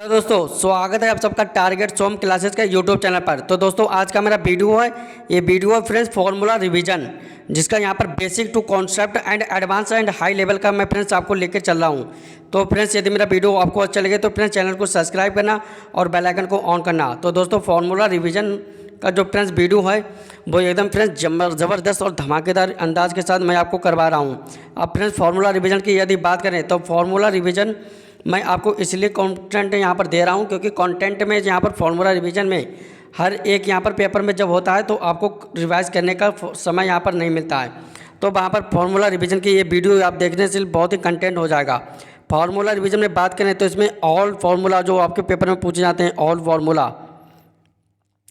तो दोस्तों स्वागत है आप सबका टारगेट सोम क्लासेस का यूट्यूब चैनल पर। तो दोस्तों आज का मेरा वीडियो है, ये वीडियो है फ्रेंड्स फॉर्मूला रिवीजन, जिसका यहाँ पर basic to concept and advance and high level का मैं फ्रेंड्स आपको लेकर चल रहा हूँ। तो फ्रेंड्स यदि मेरा वीडियो आपको अच्छा लगे तो फ्रेंड्स चैनल को सब्सक्राइब करना और बेल आइकन को ऑन करना। तो दोस्तों फॉर्मूला रिवीजन का जो फ्रेंड्स वीडियो है वो एकदम फ्रेंड्स ज़बरदस्त और धमाकेदार अंदाज के साथ मैं आपको करवा रहा हूँ। अब फ्रेंड्स फार्मूला रिवीजन की यदि बात करें तो फार्मूला रिवीजन मैं आपको इसलिए कंटेंट यहाँ पर दे रहा हूँ क्योंकि कंटेंट में यहाँ पर फार्मूला रिवीजन में हर एक यहाँ पर पेपर में जब होता है तो आपको रिवाइज करने का समय यहाँ पर नहीं मिलता है। तो वहाँ पर फार्मूला रिवीजन की ये वीडियो आप देखने से बहुत ही कंटेंट हो जाएगा। फार्मूला रिवीजन में बात करें तो इसमें ऑल फार्मूला जो आपके पेपर में पूछे जाते हैं, ऑल फार्मूला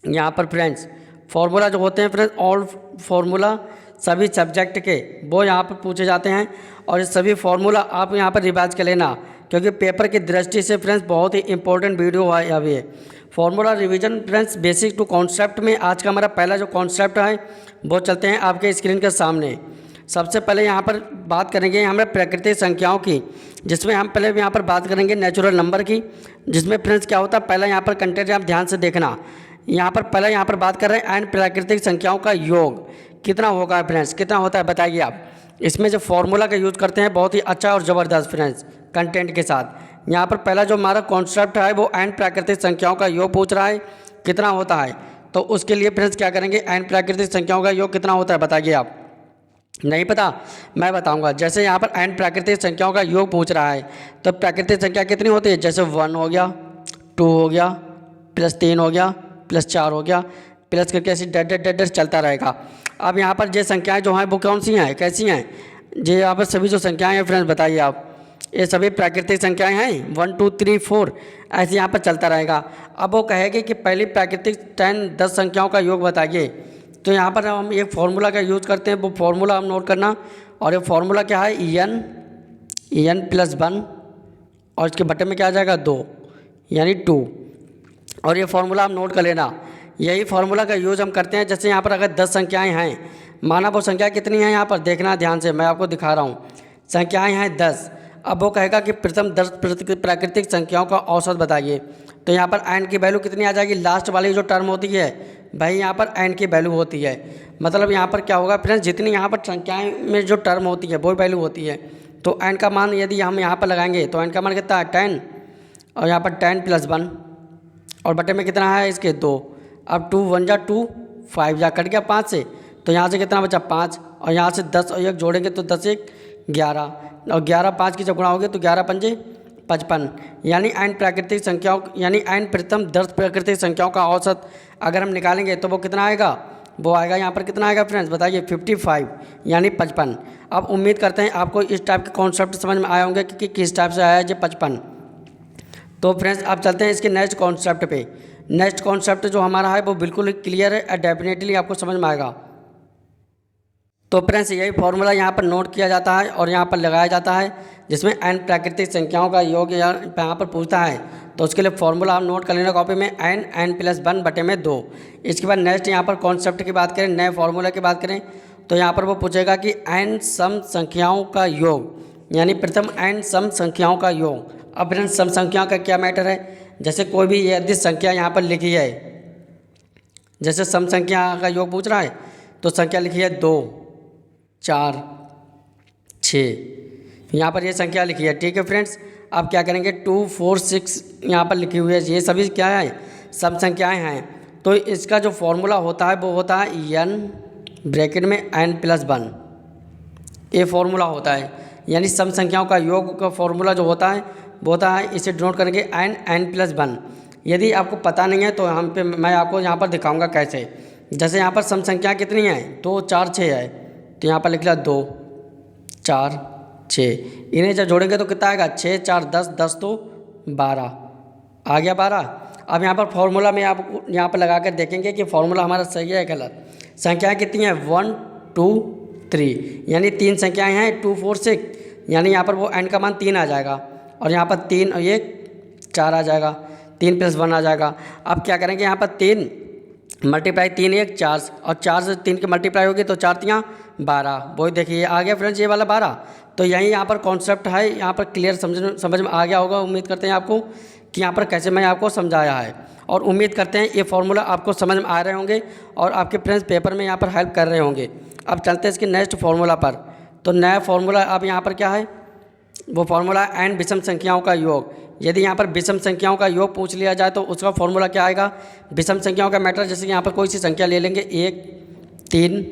यहाँ पर फ्रेंड्स फार्मूला जो होते हैं फ्रेंड्स ऑल फार्मूला सभी सब्जेक्ट के वो यहाँ पर पूछे जाते हैं और ये सभी फार्मूला आप यहाँ पर रिवाइज कर लेना क्योंकि पेपर की दृष्टि से फ्रेंड्स बहुत ही इंपॉर्टेंट वीडियो है अभी formula revision friends basic to concept में। आज का हमारा पहला जो कॉन्सेप्ट है वो चलते हैं आपके स्क्रीन के सामने। सबसे पहले यहाँ पर बात करेंगे हमारे प्राकृतिक संख्याओं की, जिसमें हम पहले यहाँ पर बात करेंगे नेचुरल नंबर की, जिसमें फ्रेंड्स क्या होता है पहला यहाँ पर कंटेंट आप ध्यान से देखना। यहाँ पर पहले यहाँ पर बात कर रहे हैं एंड प्राकृतिक संख्याओं का योग कितना होगा फ्रेंड्स, कितना होता है बताइए आप। इसमें जो फार्मूला का यूज़ करते हैं बहुत ही अच्छा और ज़बरदस्त फ्रेंड्स कंटेंट के साथ। यहाँ पर पहला जो हमारा कॉन्सेप्ट है वो एंड प्राकृतिक संख्याओं का योग पूछ रहा है कितना होता है। तो उसके लिए फ्रेंड्स क्या करेंगे, एंड प्राकृतिक संख्याओं का योग कितना होता है बताइए आप। नहीं पता, मैं बताऊंगा। जैसे यहाँ पर एंड प्राकृतिक संख्याओं का योग पूछ रहा है तो प्राकृतिक संख्या कितनी होती है, जैसे 1 हो गया, 2 हो गया, +3 हो गया, +4 हो गया, प्लस करके ऐसे डेड चलता रहेगा। अब यहाँ पर ये संख्याएं जो हैं वो कौन सी हैं, कैसी हैं, ये यहाँ पर सभी जो संख्याएं हैं फ्रेंड्स बताइए आप। ये सभी प्राकृतिक संख्याएं हैं 1 2 3 4 ऐसे यहाँ पर चलता रहेगा। अब वो कहेगी कि पहली प्राकृतिक 10 संख्याओं का योग बताइए। तो यहाँ पर हम एक फार्मूला का यूज़ करते हैं, वो फार्मूला हम नोट करना। और ये फार्मूला क्या है, en + 1 और इसके बटे में क्या आ जाएगा 2 यानी 2। और ये फार्मूला हम नोट कर लेना। यही फार्मूला का यूज़ हम करते हैं जैसे यहाँ पर अगर 10 संख्याएँ हैं, माना वो संख्या कितनी है यहाँ पर देखना ध्यान से, मैं आपको दिखा रहा हूँ। संख्याएँ हैं 10। अब वो कहेगा कि प्रथम 10 प्राकृतिक संख्याओं का औसत बताइए। तो यहाँ पर एंड की वैल्यू कितनी आ जाएगी, लास्ट वाली जो टर्म होती है भाई यहाँ पर एंड की वैल्यू होती है। मतलब यहाँ पर क्या होगा फ्रेंड्स, जितनी यहाँ पर संख्याएँ में जो टर्म होती है वो वैल्यू होती है। तो एंड का मान यदि हम यहाँ पर लगाएंगे तो एंड का मान कितना है 10 और यहाँ पर 10 + 1 और बटे में कितना है इसके 2। अब 2 1 जा 2, 5 जा कट गया 5 से, तो यहाँ से कितना बचा 5 और यहाँ से 10 और 1 जोड़ेंगे तो 10 1 11 और 11 5 की जब गुणा होगी तो 11 पंजे 55। यानी एंड प्राकृतिक संख्याओं यानी एंड प्रथम 10 प्राकृतिक संख्याओं का औसत अगर हम निकालेंगे तो वो कितना आएगा, वो आएगा यहाँ पर कितना आएगा फ्रेंड्स बताइए 55 यानी 55। अब उम्मीद करते हैं आपको इस टाइप के कॉन्सेप्ट समझ में आए होंगे कि किस टाइप से आया है ये 55। तो फ्रेंड्स अब चलते हैं इसके नेक्स्ट कॉन्सेप्ट पे। नेक्स्ट कॉन्सेप्ट जो हमारा है वो बिल्कुल क्लियर है, डेफिनेटली आपको समझ में आएगा। तो फ्रेंड्स यही फार्मूला यहाँ पर नोट किया जाता है और यहाँ पर लगाया जाता है, जिसमें एन प्राकृतिक संख्याओं का योग यहाँ पर पूछता है। तो उसके लिए फार्मूला आप नोट कर लेना कॉपी में, n + 1 बटे में 2। इसके बाद नेक्स्ट यहाँ पर कॉन्सेप्ट की बात करें, नए फार्मूला की बात करें तो यहाँ पर वो पूछेगा कि n सम संख्याओं का योग, यानी प्रथम n सम संख्याओं का योग। अब फ्रेंड्स सम संख्याओं का क्या मैटर है, जैसे कोई भी यदि संख्या यहाँ पर लिखी है, जैसे सम संख्या का योग पूछ रहा है तो संख्या लिखी है 2 4 6, यहाँ पर ये संख्या लिखी है, ठीक है फ्रेंड्स। अब क्या करेंगे 2 4 6 यहाँ पर लिखी हुई है, ये सभी क्या है सम संख्याएं हैं। तो इसका जो फॉर्मूला होता है वो होता है n ब्रैकेट में n + 1, ये फॉर्मूला होता है। यानी सम संख्याओं का योग का फॉर्मूला जो होता है वो होता है, इसे डिनोट करेंगे n + 1। यदि आपको पता नहीं है तो हम पे मैं आपको यहाँ पर दिखाऊंगा कैसे। जैसे यहाँ पर सम संख्या कितनी है 2 4 6 है, तो यहाँ पर लिख लिया 2 4 6, इन्हें जब जोड़ेंगे तो कितना आएगा 6 4 10 10 तो 12 आ गया 12। अब यहाँ पर फॉर्मूला में आप यहाँ पर लगा कर देखेंगे कि फॉर्मूला हमारा सही है गलत। संख्याएँ कितनी हैं 1 2 3, यानी 3 संख्याएँ हैं 2 4 6, यानी यहाँ पर वो एंड का मान 3 आ जाएगा और यहाँ पर 3 और 1 4 आ जाएगा, 3 + 1 आ जाएगा। अब क्या करेंगे यहाँ पर 3 मल्टीप्लाई 3 1 4 और 4 से 3 की मल्टीप्लाई होगी तो 4 3 12, वही देखिए आ गया फ्रेंड्स ये वाला 12। तो यही यहाँ पर कॉन्सेप्ट है, यहाँ पर क्लियर समझ में आ गया होगा। उम्मीद करते हैं आपको कि यहाँ पर कैसे मैं आपको समझाया है। और उम्मीद करते हैं ये फार्मूला आपको समझ में आ रहे होंगे और आपके फ्रेंड्स पेपर में यहाँ पर हेल्प कर रहे होंगे। अब चलते हैं इसके नेक्स्ट फार्मूला पर। तो नया फार्मूला अब यहाँ पर क्या है, वो फार्मूला एन विषम संख्याओं का योग। यदि यहाँ पर विषम संख्याओं का योग पूछ लिया जाए तो उसका फार्मूला क्या आएगा। विषम संख्याओं का मैटर, जैसे यहाँ पर कोई सी संख्या ले लेंगे 1 3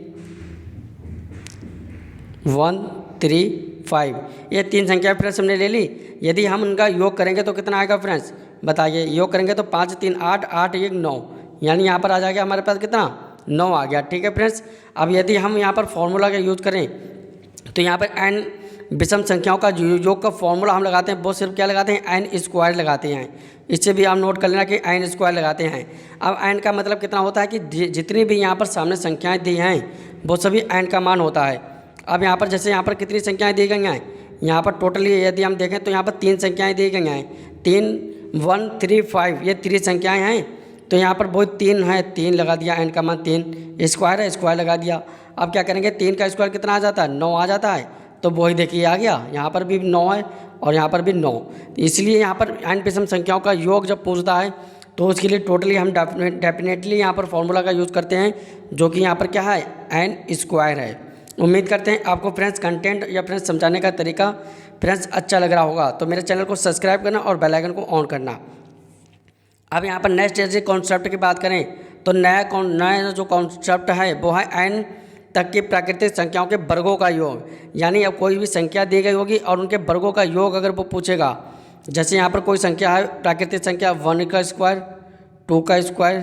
1 3 5, ये 3 संख्या फ्रेंड्स हमने ले ली। यदि हम उनका योग करेंगे तो कितना आएगा फ्रेंड्स, बताइए। योग करेंगे तो 5 3 8 8 1 9, यानी यहाँ पर आ जाएगा हमारे पास कितना 9 आ गया। ठीक है फ्रेंड्स। अब यदि हम यहाँ पर फार्मूला का यूज़ करें तो यहाँ पर एन विषम संख्याओं का योग का फॉर्मूला हम लगाते हैं, वो सिर्फ क्या लगाते हैं, एन स्क्वायर लगाते हैं। इससे भी आप नोट कर लेना कि एन स्क्वायर लगाते हैं। अब एन का मतलब कितना होता है कि जितनी भी यहाँ पर सामने संख्याएं दी हैं वो सभी एन का मान होता है। अब यहाँ पर जैसे यहाँ पर कितनी संख्याएं दी गई हैं, यहाँ पर टोटली यदि हम देखें तो यहाँ पर 3 संख्याएँ दी गई हैं, 3 1 3 5, ये 3 संख्याएँ हैं। तो यहाँ पर वो 3 है, 3 लगा दिया, एन का मान 3, स्क्वायर है, स्क्वायर लगा दिया। अब क्या करेंगे, 3 का स्क्वायर कितना आ जाता है, 9 आ जाता है। तो वही देखिए आ गया, यहाँ पर भी 9 है और यहाँ पर भी 9। इसलिए यहाँ पर एन विषम संख्याओं का योग जब पूछता है तो उसके लिए टोटली हम डेफिनेटली यहाँ पर फॉर्मूला का यूज़ करते हैं, जो कि यहाँ पर क्या है, एन स्क्वायर है। उम्मीद करते हैं आपको फ्रेंड्स कंटेंट या फ्रेंड्स समझाने का तरीका फ्रेंड्स अच्छा लग रहा होगा। तो मेरे चैनल को सब्सक्राइब करना और बेल आइकन को ऑन करना। अब यहाँ पर नेक्स्ट जैसे कॉन्सेप्ट की बात करें तो नया जो कॉन्सेप्ट है वो है एन तक की प्राकृतिक संख्याओं के वर्गों का योग। यानी अब कोई भी संख्या दी गई होगी और उनके वर्गों का योग अगर वो पूछेगा, जैसे यहाँ पर कोई संख्या है प्राकृतिक संख्या 1 का स्क्वायर, 2 का स्क्वायर,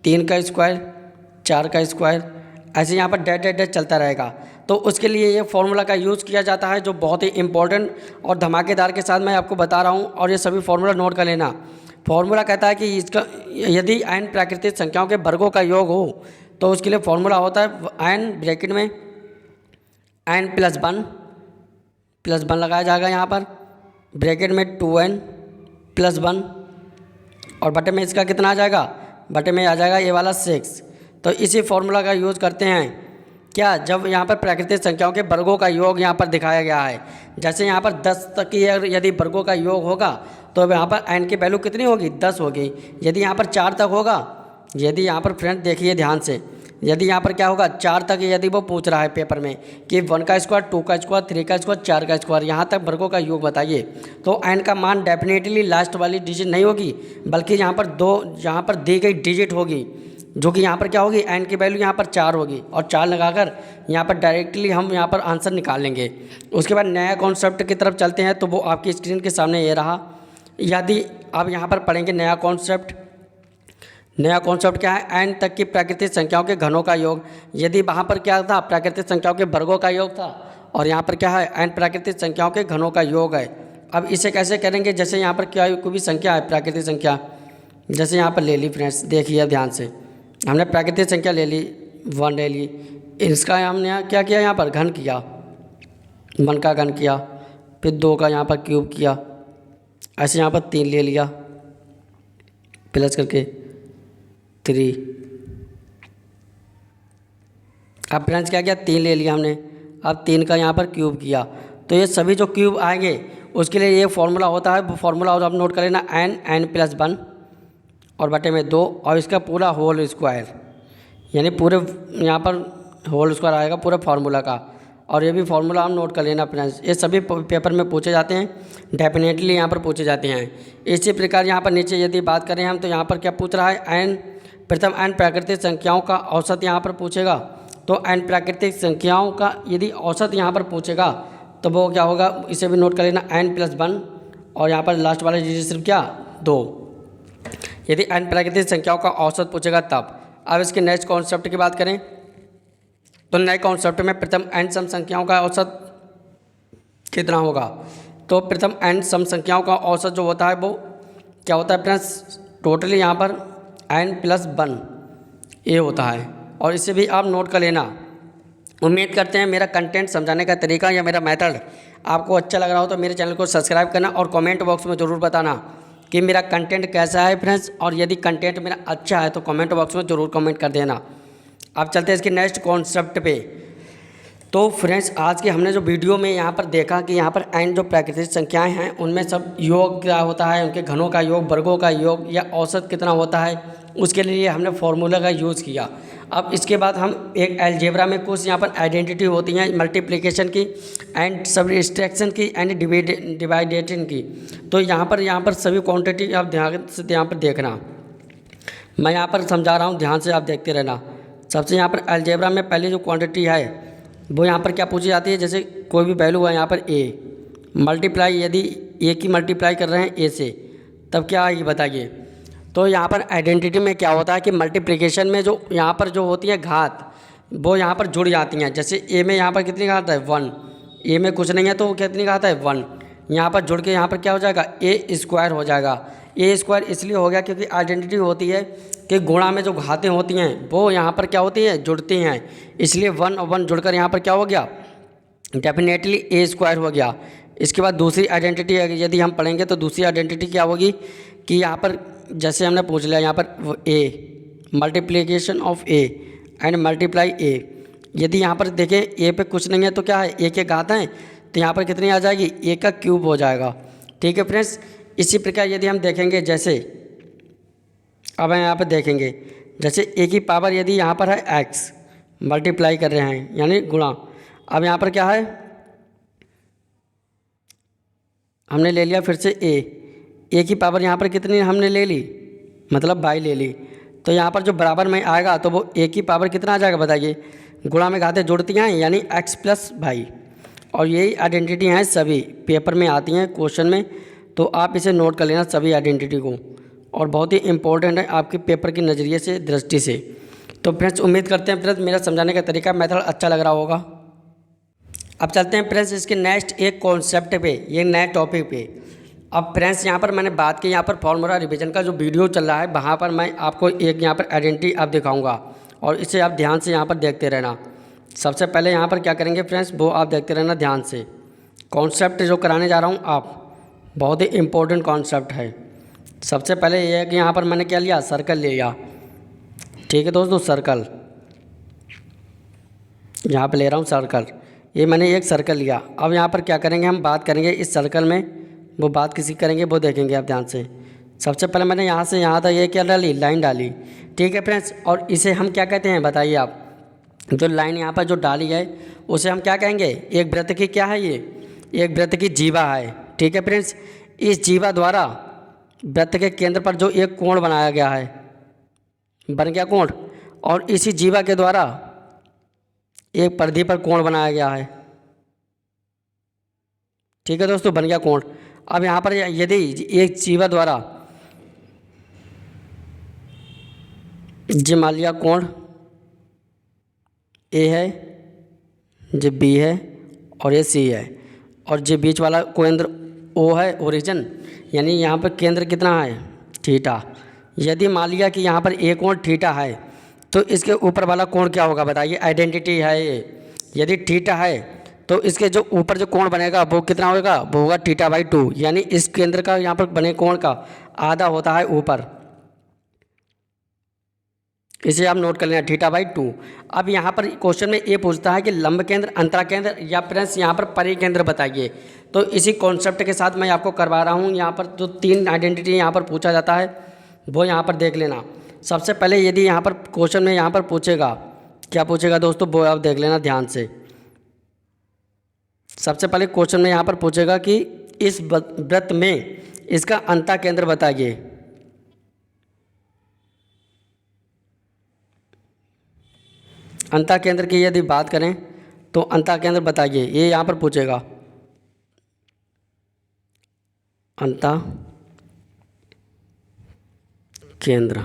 3 का स्क्वायर, 4 का स्क्वायर, ऐसे यहाँ पर डेट चलता रहेगा। तो उसके लिए ये फार्मूला का यूज़ किया जाता है, जो बहुत ही इंपॉर्टेंट और धमाकेदार के साथ मैं आपको बता रहा हूँ। और ये सभी फार्मूला नोट कर लेना। फार्मूला कहता है कि इसका यदि एन प्राकृतिक संख्याओं के वर्गों का योग हो तो उसके लिए फार्मूला होता है एन ब्रैकेट में एन प्लस वन लगाया जाएगा, यहाँ पर ब्रैकेट में 2n प्लस 1 और बटे में इसका कितना आ जाएगा, बटे में आ जाएगा ये वाला 6। तो इसी फार्मूला का यूज़ करते हैं क्या, जब यहाँ पर प्राकृतिक संख्याओं के वर्गों का योग यहाँ पर दिखाया गया है। जैसे यहाँ पर 10 तक की यदि वर्गों का योग होगा तो यहाँ पर n की वैल्यू कितनी होगी, 10 होगी। यदि यहाँ पर 4 तक होगा, यदि यहाँ पर फ्रेंड देखिए ध्यान से, यदि यहाँ पर क्या होगा 4 तक, यदि वो पूछ रहा है पेपर में कि 1 का स्क्वायर, 2 का स्क्वायर, 3 का स्क्वायर, 4 का स्क्वायर, यहाँ तक वर्गों का योग बताइए, तो एन का मान डेफिनेटली लास्ट वाली डिजिट नहीं होगी, बल्कि यहाँ पर यहाँ पर दी गई डिजिट होगी, जो कि यहाँ पर क्या होगी, एन की वैल्यू यहाँ पर 4 होगी। और 4 लगाकर यहाँ पर डायरेक्टली हम यहाँ पर आंसर निकाल लेंगे। उसके बाद नया कॉन्सेप्ट की तरफ चलते हैं, तो वो आपकी स्क्रीन के सामने ये रहा। यदि आप यहाँ पर पढ़ेंगे नया कॉन्सेप्ट क्या है, एन तक की प्राकृतिक संख्याओं के घनों का योग। यदि वहाँ पर क्या था, प्राकृतिक संख्याओं के वर्गों का योग था, और यहाँ पर क्या है, एन प्राकृतिक संख्याओं के घनों का योग है। अब इसे कैसे करेंगे, जैसे यहाँ पर क्या कोई भी संख्या है प्राकृतिक संख्या, जैसे यहाँ पर ले ली फ्रेंड्स, देखिए ध्यान से, हमने प्राकृतिक संख्या ले ली 1 ले ली, इसका हमने क्या किया, यहाँ पर घन किया, 1 का घन किया, फिर 2 का यहाँ पर क्यूब किया, ऐसे यहाँ पर 3 ले लिया प्लस करके 3। अब फ्रेंड्स क्या किया, 3 ले लिया हमने, अब 3 का यहाँ पर क्यूब किया। तो ये सभी जो क्यूब आएंगे उसके लिए ये फार्मूला होता है, वो फार्मूला आप नोट कर लेना, एन प्लस 1 और बटे में 2 और इसका पूरा होल स्क्वायर, यानी पूरे यहाँ पर होल स्क्वायर आएगा पूरे फार्मूला का। और ये भी फार्मूला हम नोट कर लेना फ्रेंड्स, ये सभी पेपर में पूछे जाते हैं, डेफिनेटली यहाँ पर पूछे जाते हैं। इसी प्रकार यहाँ पर नीचे यदि बात करें हम, तो यहाँ पर क्या पूछ रहा है, प्रथम एन प्राकृतिक संख्याओं का औसत यहाँ पर पूछेगा। तो एन प्राकृतिक संख्याओं का यदि औसत यहाँ पर पूछेगा तो वो क्या होगा, इसे भी नोट कर लेना, एन प्लस 1 और यहाँ पर लास्ट वाला डिजिट सिर्फ क्या 2। यदि एन प्राकृतिक संख्याओं का औसत पूछेगा तब। अब इसके नेक्स्ट कॉन्सेप्ट की बात करें तो नए कॉन्सेप्ट में प्रथम एन सम संख्याओं का औसत कितना होगा। तो प्रथम एन सम संख्याओं का औसत जो होता है वो क्या होता है फ्रेंड्स, टोटली यहाँ पर एन प्लस 1 ये होता है, और इसे भी आप नोट कर लेना। उम्मीद करते हैं मेरा कंटेंट समझाने का तरीका या मेरा मेथड आपको अच्छा लग रहा हो तो मेरे चैनल को सब्सक्राइब करना और कमेंट बॉक्स में ज़रूर बताना कि मेरा कंटेंट कैसा है फ्रेंड्स। और यदि कंटेंट मेरा अच्छा है तो कमेंट बॉक्स में ज़रूर कमेंट कर देना। अब चलते हैं इसके नेक्स्ट कॉन्सेप्ट पे। तो फ्रेंड्स आज के हमने जो वीडियो में यहाँ पर देखा कि यहाँ पर n जो प्राकृतिक संख्याएं हैं उनमें सब योग क्या होता है, उनके घनों का योग, वर्गों का योग या औसत कितना होता है, उसके लिए हमने फार्मूला का यूज़ किया। अब इसके बाद हम एक अलजेब्रा में कुछ यहाँ पर आइडेंटिटी होती हैं मल्टीप्लिकेशन की एंड सब्ट्रैक्शन की एंड डिवाइडेशन की। तो यहाँ पर सभी क्वांटिटी आप ध्यान से यहाँ पर देखना, मैं यहाँ पर समझा रहा हूँ, ध्यान से आप देखते रहना। सबसे यहाँ पर अलजेब्रा में पहली जो क्वांटिटी है वो यहाँ पर क्या पूछी जाती है, जैसे कोई भी वैल्यू है यहाँ पर ए मल्टीप्लाई, यदि ए की मल्टीप्लाई कर रहे हैं ए से तब क्या आएगी बताइए। तो यहाँ पर आइडेंटिटी में क्या होता है कि मल्टीप्लिकेशन में जो यहाँ पर जो होती है घात वो यहाँ पर जुड़ जाती हैं। जैसे ए में यहाँ पर कितनी घात है 1, ए में कुछ नहीं है तो कितनी घात है 1, यहाँ पर जुड़ के यहाँ पर क्या हो जाएगा ए स्क्वायर हो जाएगा। ए स्क्वायर इसलिए हो गया क्योंकि आइडेंटिटी होती है कि गुणा में जो घातें होती हैं वो यहाँ पर क्या होती है जुड़ती हैं, इसलिए 1 और 1 जुड़कर यहाँ पर क्या हो गया डेफिनेटली ए स्क्वायर हो गया। इसके बाद दूसरी आइडेंटिटी यदि हम पढ़ेंगे तो दूसरी आइडेंटिटी क्या होगी कि यहाँ पर जैसे हमने पूछ लिया यहाँ पर A multiplication of A and multiply A, यदि यहाँ पर देखें ए पे कुछ नहीं है तो क्या है ए के घात हैं तो यहाँ पर कितनी आ जाएगी ए का क्यूब हो जाएगा। ठीक है फ्रेंड्स, इसी प्रकार यदि हम देखेंगे जैसे अब हम यहाँ पर देखेंगे जैसे ए की पावर यदि यहाँ पर है एक्स मल्टीप्लाई कर रहे हैं यानी गुणा, अब यहाँ पर क्या है हमने ले लिया फिर से ए की पावर यहाँ पर कितनी हमने ले ली मतलब बाई ले ली, तो यहाँ पर जो बराबर में आएगा तो वो ए की पावर कितना आ जाएगा बताइए, गुणा में घातें जुड़ती हैं यानी एक्स प्लस बाई। और यही आइडेंटिटी हैं सभी पेपर में आती हैं क्वेश्चन में, तो आप इसे नोट कर लेना सभी आइडेंटिटी को, और बहुत ही इंपॉर्टेंट है आपके पेपर के नज़रिए से दृष्टि से। तो फ्रेंड्स उम्मीद करते हैं फ्रेंड्स मेरा समझाने का तरीका मेथड अच्छा लग रहा होगा। अब चलते हैं फ्रेंड्स इसके नेक्स्ट एक कॉन्सेप्ट पे, ये नए टॉपिक पे। अब फ्रेंड्स यहाँ पर मैंने बात की यहाँ पर फॉर्मूला रिवीजन का जो वीडियो चल रहा है वहाँ पर मैं आपको एक यहाँ पर आइडेंटिटी आप दिखाऊँगा और इसे आप ध्यान से यहाँ पर देखते रहना। सबसे पहले यहाँ पर क्या करेंगे फ्रेंड्स वो आप देखते रहना ध्यान से। कॉन्सेप्ट जो कराने जा रहा हूँ आप बहुत ही इम्पोर्टेंट कॉन्सेप्ट है। सबसे पहले ये है कि यहाँ पर मैंने क्या लिया सर्कल ले लिया। ठीक है दोस्तों, सर्कल यहाँ पे ले रहा हूँ सर्कल, ये मैंने एक सर्कल लिया। अब यहाँ पर क्या करेंगे हम बात करेंगे इस सर्कल में, वो बात किसी करेंगे वो देखेंगे आप ध्यान से। सबसे पहले मैंने यहाँ से यहाँ तक ये क्या डाली लाइन डाली। ठीक है फ्रेंड्स, और इसे हम क्या कहते हैं बताइए आप, जो लाइन यहाँ पर जो डाली है उसे हम क्या कहेंगे, एक वृत्त की क्या है ये, एक वृत्त की जीवा है। ठीक है फ्रेंड्स, इस जीवा द्वारा वृत्त के केंद्र पर जो एक कोण बनाया गया है बन गया कोण, और इसी जीवा के द्वारा एक परिधि पर कोण बनाया गया है। ठीक है दोस्तों, बन गया कोण। अब यहाँ पर यदि एक जीवा द्वारा मान लिया कोण ए है, जो बी है और ये सी है, और जो बीच वाला केंद्र ओ है ओरिजिन, यानी यहाँ पर केंद्र कितना है थीटा। यदि मान लिया कि यहाँ पर ए कोण थीटा है तो इसके ऊपर वाला कोण क्या होगा बताइए, आइडेंटिटी है ये। यदि थीटा है तो इसके जो ऊपर जो कोण बनेगा वो कितना होगा, वो होगा थीटा बाई 2, यानी इस केंद्र का यहाँ पर बने कोण का आधा होता है ऊपर। इसे आप नोट कर लेना थीटा बाई 2। अब यहाँ पर क्वेश्चन में ये पूछता है कि लंब केंद्र, अंतरा केंद्र या फ्रेंड्स यहाँ पर परिकेंद्र बताइए। तो इसी कॉन्सेप्ट के साथ मैं आपको करवा रहा हूँ। यहाँ पर जो 3 आइडेंटिटी यहाँ पर पूछा जाता है वो यहाँ पर देख लेना। सबसे पहले यदि यहाँ पर क्वेश्चन में यहाँ पर पूछेगा, क्या पूछेगा दोस्तों वो आप देख लेना ध्यान से। सबसे पहले क्वेश्चन में यहाँ पर पूछेगा कि इस वृत्त में इसका अंतः केंद्र बताइए। अंतः केंद्र की यदि बात करें तो अंतः केंद्र बताइए, ये यहाँ पर पूछेगा अंतः केंद्र,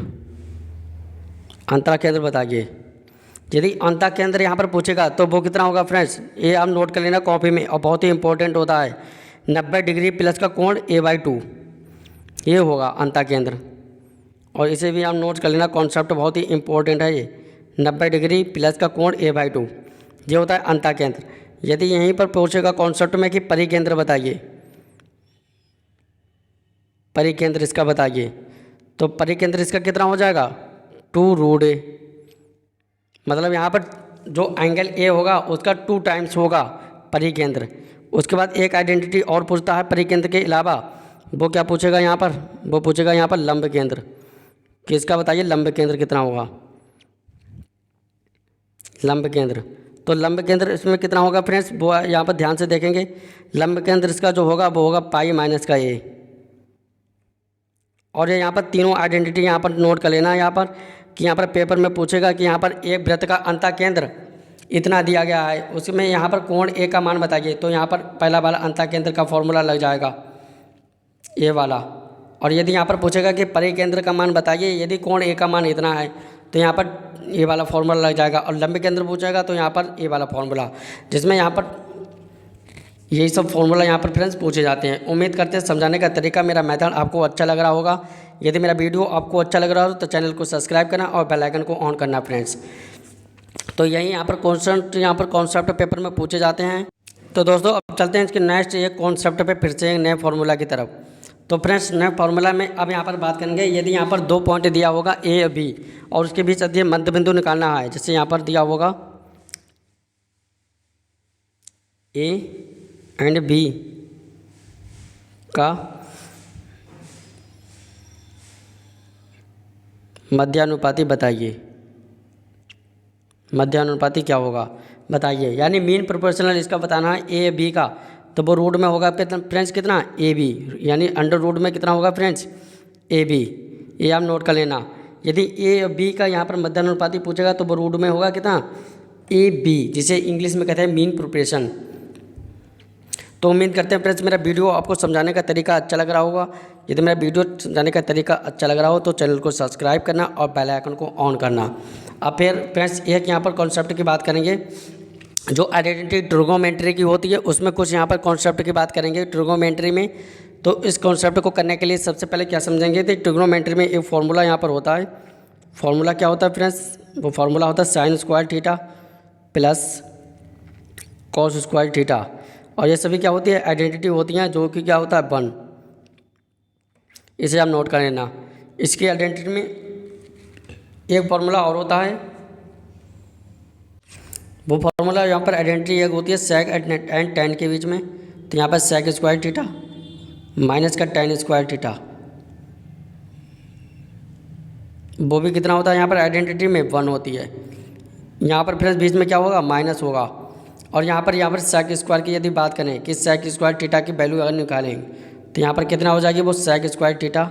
अंतः केंद्र बताइए। यदि अंतः केंद्र यहाँ पर पूछेगा तो वो कितना होगा फ्रेंड्स, ये आप नोट कर लेना कॉपी में, और बहुत ही इंपॉर्टेंट होता है 90 डिग्री प्लस का कोण a/2, ये होगा अंतः केंद्र। और इसे भी आप नोट कर लेना, कॉन्सेप्ट बहुत ही इंपॉर्टेंट है ये, 90 डिग्री प्लस का कोण a/2 ये होता है अंतः केंद्र। यदि यहीं पर पूछेगा कॉन्सेप्ट में कि परिकेंद्र बताइए, परिकेंद्र इसका बताइए, तो परिकेंद्र इसका कितना हो जाएगा 2√a, मतलब यहाँ पर जो एंगल ए होगा उसका 2 टाइम्स होगा परिकेंद्र। उसके बाद एक आइडेंटिटी और पूछता है परिकेंद्र के अलावा, वो क्या पूछेगा यहाँ पर, वो पूछेगा यहाँ पर लंब केंद्र। किसका बताइए, लंब केंद्र कितना होगा, लंब केंद्र। तो लंब केंद्र इसमें कितना होगा फ्रेंड्स, वो यहाँ पर ध्यान से देखेंगे। लंब केंद्र इसका जो होगा वो होगा पाई माइनस का ए। और ये यहाँ पर तीनों आइडेंटिटी यहाँ पर नोट कर लेना यहाँ पर, कि यहाँ पर पेपर में पूछेगा कि यहाँ पर एक वृत्त का अंतः केंद्र इतना दिया गया है, उसमें यहाँ पर कोण ए का मान बताइए। तो यहाँ पर पहला वाला अंतः केंद्र का फॉर्मूला लग जाएगा ये वाला। और यदि यहाँ पर पूछेगा कि परिकेंद्र का मान बताइए, यदि कोण ए का मान इतना है तो यहाँ पर ये वाला फॉर्मूला लग जाएगा। और लंब केंद्र पूछेगा तो यहाँ पर ये वाला फॉर्मूला, जिसमें यहाँ पर यही सब फॉर्मूला यहाँ पर फ्रेंड्स पूछे जाते हैं। उम्मीद करते हैं समझाने का तरीका, मेरा मेथड आपको अच्छा लग रहा होगा। यदि मेरा वीडियो आपको अच्छा लग रहा हो तो चैनल को सब्सक्राइब करना और बेल आइकन को ऑन करना फ्रेंड्स। तो यही यहाँ पर कॉन्सेप्ट पेपर में पूछे जाते हैं। तो दोस्तों अब चलते हैं इसके नेक्स्ट ये कॉन्सेप्ट पे फिर से नए फार्मूला की तरफ। तो फ्रेंड्स नए फार्मूला में अब यहाँ पर बात करेंगे, यदि यहाँ पर 2 पॉइंट दिया होगा ए और बी और उसके बीच यदि मध्य बिंदु निकालना है, जैसे यहाँ पर दिया होगा ए एंड बी का मध्यानुपाती बताइए, मध्यानुपाती क्या होगा बताइए। यानी मीन प्रोपोर्शनल इसका बताना है ए बी का। तो वो रूट में होगा फ्रेंड्स कितना, ए बी, यानी अंडर रूट में कितना होगा फ्रेंड्स ए बी। ये आप नोट कर लेना। यदि ए और बी का यहाँ पर मध्यानुपाती पूछेगा तो वो रूट में होगा कितना, ए बी, जिसे इंग्लिश में कहते हैं मीन प्रोपोर्शन। तो उम्मीद करते हैं फ्रेंड्स मेरा वीडियो आपको समझाने का तरीका अच्छा लग रहा होगा। यदि मेरा वीडियो समझाने का तरीका अच्छा लग रहा हो तो चैनल को सब्सक्राइब करना और बेल आइकन को ऑन करना। अब फिर फ्रेंड्स एक यहाँ पर कॉन्सेप्ट की बात करेंगे, जो आइडेंटिटी ट्रिगोनोमेट्री की होती है उसमें कुछ यहाँ पर कॉन्सेप्ट की बात करेंगे ट्रिगोनोमेट्री में। तो इस कॉन्सेप्ट को करने के लिए सबसे पहले क्या समझेंगे, तो ट्रिगोनोमेट्री में एक फार्मूला यहाँ पर होता है। फार्मूला क्या होता है फ्रेंड्स, वो फार्मूला होता है sine square theta plus cos square theta. और ये सभी क्या होती है, आइडेंटिटी होती हैं, जो कि क्या होता है 1। इसे आप नोट कर लेना। इसकी आइडेंटिटी में एक फार्मूला और होता है, वो फार्मूला यहाँ पर आइडेंटिटी एक होती है सेक एंड टेन के बीच में। तो यहाँ पर सेक स्क्वायर थीटा माइनस का टेन स्क्वायर थीटा, वो भी कितना होता है यहाँ पर आइडेंटिटी में 1 होती है। यहाँ पर फ्रेंड्स बीच में क्या होगा, माइनस होगा। और यहाँ पर सेक स्क्वायर की यदि बात करें कि सेक स्क्वायर थीटा की वैल्यू अगर निकालेंगे तो यहाँ पर कितना हो जाएगी, वो सेक स्क्वायर थीटा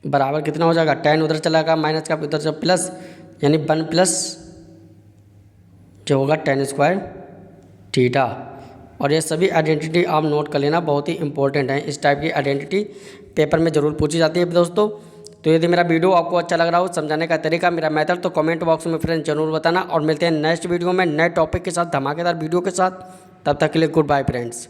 बराबर कितना हो जाएगा, टेन उधर चला गया माइनस का उधर से प्लस, यानी 1 प्लस जो होगा टेन स्क्वायर थीटा। और ये सभी आइडेंटिटी आप नोट कर लेना, बहुत ही इंपॉर्टेंट है। इस टाइप की आइडेंटिटी पेपर में ज़रूर पूछी जाती है दोस्तों। तो यदि मेरा वीडियो आपको अच्छा लग रहा हो, समझाने का तरीका, मेरा मेथड, तो कमेंट बॉक्स में फ्रेंड्स जरूर बताना। और मिलते हैं नेक्स्ट वीडियो में नए टॉपिक के साथ, धमाकेदार वीडियो के साथ। तब तक के लिए गुड बाय फ्रेंड्स।